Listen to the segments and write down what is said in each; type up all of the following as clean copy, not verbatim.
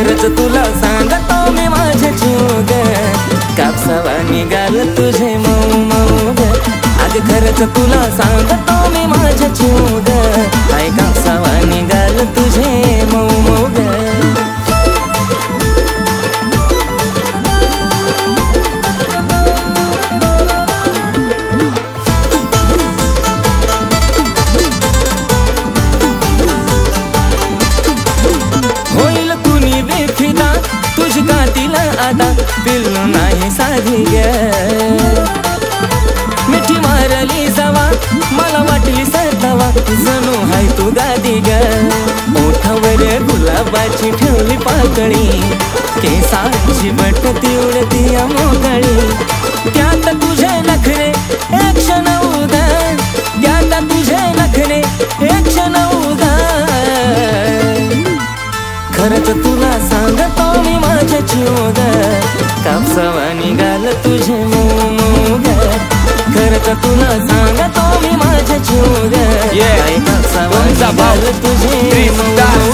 खरंच तुला सांगतो मी माझे जीव ग कापसावा निघाल तुझे मऊ मऊ ग अग खरंच तुला सांगतो मी माझे जीव ग आई कापसावा निघाल तुझे मऊ मऊ ग तुझी कातीला आता पिल्लू नाही साधी ग मिठी मारली जावा मला वाटली सतावा जणू हाय तू गादी ग ओठावर गुलाबाची ठेवली पाकळी केसाची बट उडती मोकळी त्यात तुझे नखरे एक क्षण उदा त्यात तुझे नखरे एक क्षण उदा खरंच तुला सांगतो मी माझ्या जीव ग कापसावा निघाल तुझे मऊ मऊ ग खरंच तुला सांगतो मी माझ्या जीव ग कापसावा निघाल तुझे मऊ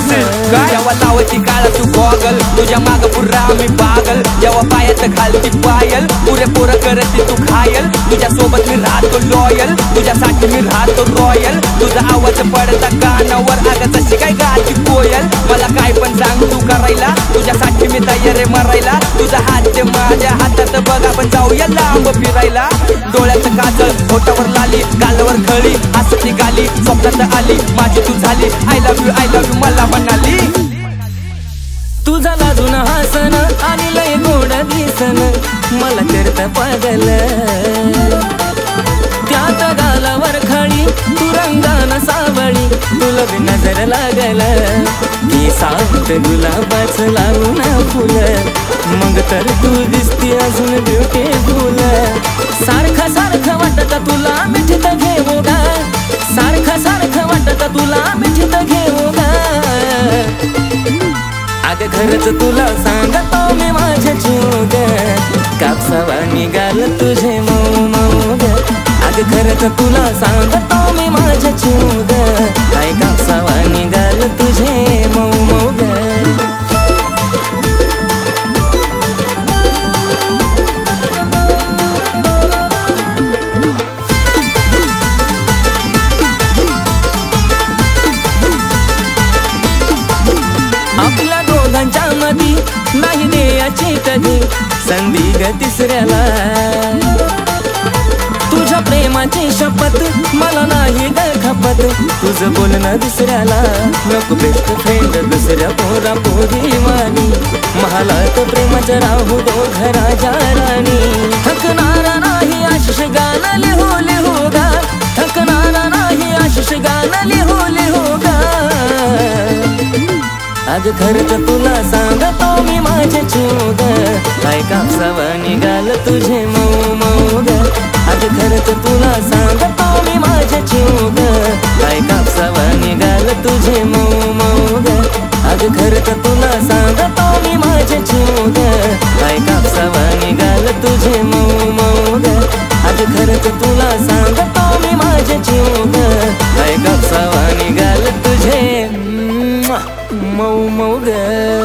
जेव्हा लावती काळा तू गॉगल तुझ्या माग पुरा मी पागल जेव्हा पायात घालती पायल पुरेपूर करते तू घायल तुझ्या सोबत मी राहतो लॉयल तुझ्यासाठी मी राहतो रॉयल तुझा आवाज पडता कानावर अगं तशी काय गाती कोयल मला काय पण सांग तू करायला तुझ्यासाठी मी तयार आहे मरायला तुझा हात ते माझ्या हातात बघ आपण जाऊया लांब फिरायला डोळ्यात काजळ होठावर लाली गालावर खळी हसती गाली स्वप्नात आली माझी तू झाली आय लव्ह यू मला म्हणाली तुझा लाजून हसन आणि लय गोड दिसन मला करता पागल त्यात गालावर खळी तू रंगान सावळी तुला बी नजर लागल की सात गुलाबाच लावून फुल मग तर तू दिसती अजून ब्युटीफुल सारखं सारखं वाटत तुला मिठीत घेऊ गा सारखं सारखं वाटत तुला मिठीत घेऊ गा अग खरंच तुला सांगतो मी माझ्या जीव ग कापसावा निघाल तुझे मऊ मऊ ग अग खरंच तुला सांगतो मी माझ्या जीव ग आई कापसावा निघाल तुझे मऊ मऊ ग आपल्या दोघांच्या मधी नाही द्यायची कधी संधी ग तिसऱ्याला तुझ्या प्रेमाची शपथ मला नाही ग खपत तुझं बोलणं दुसऱ्याला नको बेस्ट फ्रेंड दुसऱ्या पोरा पोरी वाणी महालात प्रेमाचं राहू दोघ राजा राणी थकणारा नाही आशिष गाणं लिहू लिहू गा थकणारा नाही आशिष गाणं लिहू लिहू गा अग खरंच तुला सांगतो मी माझे जीव ग काय कापसावा निघाल तुझे मऊ मऊ ग अग खरंच तुला सांगतो मी माझे जीव ग काय कापसावा निघाल तुझे मऊ मऊ ग अग खरंच तुला सांगतो मी माझे जीव ग काय कापसावा निघाल तुझे मऊ मऊ ग अग खरंच तुला सांगतो मी माझे जीव ग काय कापसावा निघाल तुझे मऊ मऊ ग